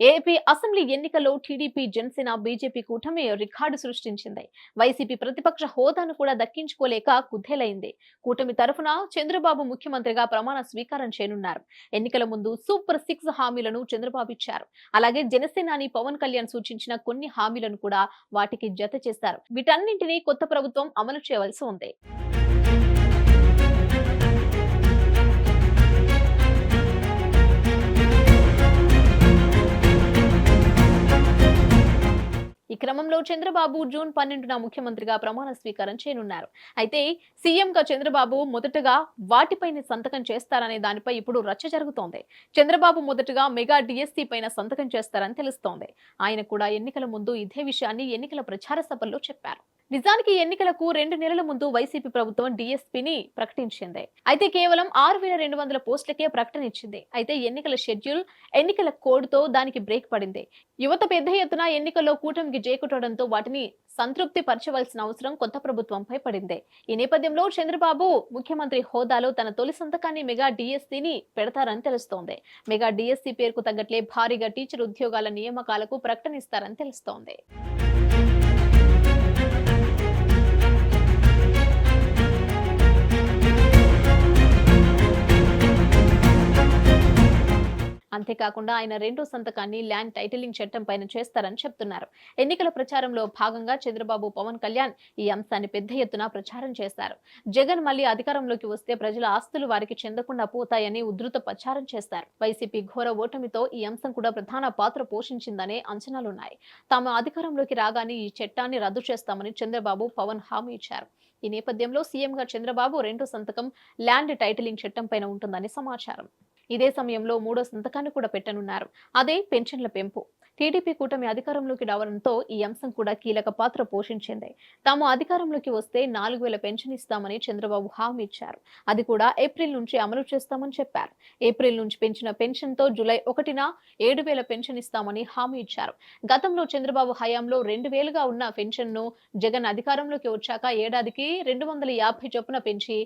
AP assembly ఎన్నికల్లో TDP, Janasena, BJP కూటమి record సృష్టించింది. వైసీపీ ప్రతిపక్ష హోదాను కూడా దక్కించుకోలేక కుదేలైంది. కూటమి తరఫున చంద్రబాబు ముఖ్యమంత్రిగా ప్రమాణ స్వీకారం చేయనున్నారు. ఎన్నికల ముందు సూపర్ 6 హామీలను చంద్రబాబు ఇచ్చారు. అలాగే జనసేనాని పవన్ కళ్యాణ్ సూచించిన కొన్ని హామీలను కూడా వాటికి జత చేశారు. వీటన్నింటినీ కొత్త ప్రభుత్వం అమలు చేయవలసి ఉంది. ఈ క్రమంలో చంద్రబాబు జూన్ 12న ముఖ్యమంత్రిగా ప్రమాణ స్వీకారం చేయనున్నారు. అయితే సీఎంగా చంద్రబాబు మొదటగా వాటిపైన సంతకం చేస్తారనే దానిపై ఇప్పుడు రచ్చ జరుగుతోంది. చంద్రబాబు మొదటగా మెగా డిఎస్సీ పైన సంతకం చేస్తారని తెలుస్తోంది. ఆయన కూడా ఎన్నికల ముందు ఇదే విషయాన్ని ఎన్నికల ప్రచార సభల్లో చెప్పారు. నిజానికి ఎన్నికలకు 2 నెలల ముందు వైసీపీ ప్రభుత్వం డిఎస్పీని ప్రకటించింది. అయితే కేవలం 6200 పోస్టులకే ప్రకటన ఇచ్చింది. అయితే ఎన్నికల షెడ్యూల్, ఎన్నికల కోడ్ తో దానికి బ్రేక్ పడింది. యువత పెద్ద ఎత్తున ఎన్నికల్లో కూటమికి జేకొట్టడంతో వాటిని సంతృప్తి పరచవలసిన అవసరం కొత్త ప్రభుత్వంపై పడింది. ఈ నేపథ్యంలో చంద్రబాబు ముఖ్యమంత్రి హోదాలో తన తొలి సంతకాన్ని మెగా డిఎస్సీని పెడతారని తెలుస్తోంది. మెగా డిఎస్సీ పేరుకు తగ్గట్లే భారీగా టీచర్ ఉద్యోగాల నియామకాలకు ప్రకటనిస్తారని తెలుస్తోంది. అంతేకాకుండా ఆయన రెండో సంతకాన్ని ల్యాండ్ టైటిలింగ్ చట్టం పైన చేస్తారని చెప్తున్నారు. ఎన్నికల ప్రచారంలో భాగంగా చంద్రబాబు, పవన్ కళ్యాణ్ ఈ అంశాన్ని పెద్ద ఎత్తున ప్రచారం చేశారు. జగన్ మళ్లీ అధికారంలోకి వస్తే ప్రజల ఆస్తులు వారికి చెందకుండా పోతాయని ఉధృత ప్రచారం చేశారు. వైసీపీ ఘోర ఓటమితో ఈ అంశం కూడా ప్రధాన పాత్ర పోషించిందనే అంచనాలున్నాయి. తాము అధికారంలోకి రాగానే ఈ చట్టాన్ని రద్దు చేస్తామని చంద్రబాబు, పవన్ హామీ ఇచ్చారు. ఈ నేపథ్యంలో సీఎంగా చంద్రబాబు రెండో సంతకం ల్యాండ్ టైటిలింగ్ చట్టం పైన ఉంటుందని సమాచారం. ఇదే సమయంలో మూడో సంతకాన్ని కూడా పెట్టనున్నారు. అదే పెన్షన్ల పెంపు. టీడీపీ కూటమి అధికారంలోకి రావడంతో ఈ అంశం కూడా కీలక పాత్ర పోషించింది. తాము అధికారంలోకి వస్తే 4000 పెన్షన్ ఇస్తామని చంద్రబాబు హామీ ఇచ్చారు. అది కూడా ఏప్రిల్ నుంచి అమలు చేస్తామని చెప్పారు. ఏప్రిల్ నుంచి పెంచిన పెన్షన్ తో జూలై 1న 7000 పెన్షన్ ఇస్తామని హామీ ఇచ్చారు. గతంలో చంద్రబాబు హయాంలో 2000గా ఉన్న పెన్షన్ ను జగన్ అధికారంలోకి వచ్చాక ఏడాదికి 250 చొప్పున పెంచి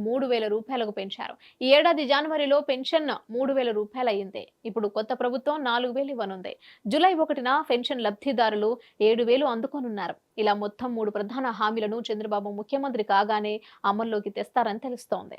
3000 రూపాయలకు పెంచారు. ఈ ఏడాది జనవరిలో పెన్షన్ 3000 రూపాయలు అయింది. ఇప్పుడు కొత్త ప్రభుత్వం 4000 ఇవ్వనుంది. జూలై 1న పెన్షన్ లబ్ధిదారులు 7000 అందుకోనున్నారు. ఇలా మొత్తం 3 ప్రధాన హామీలను చంద్రబాబు ముఖ్యమంత్రి కాగానే అమల్లోకి తెస్తారని తెలుస్తోంది.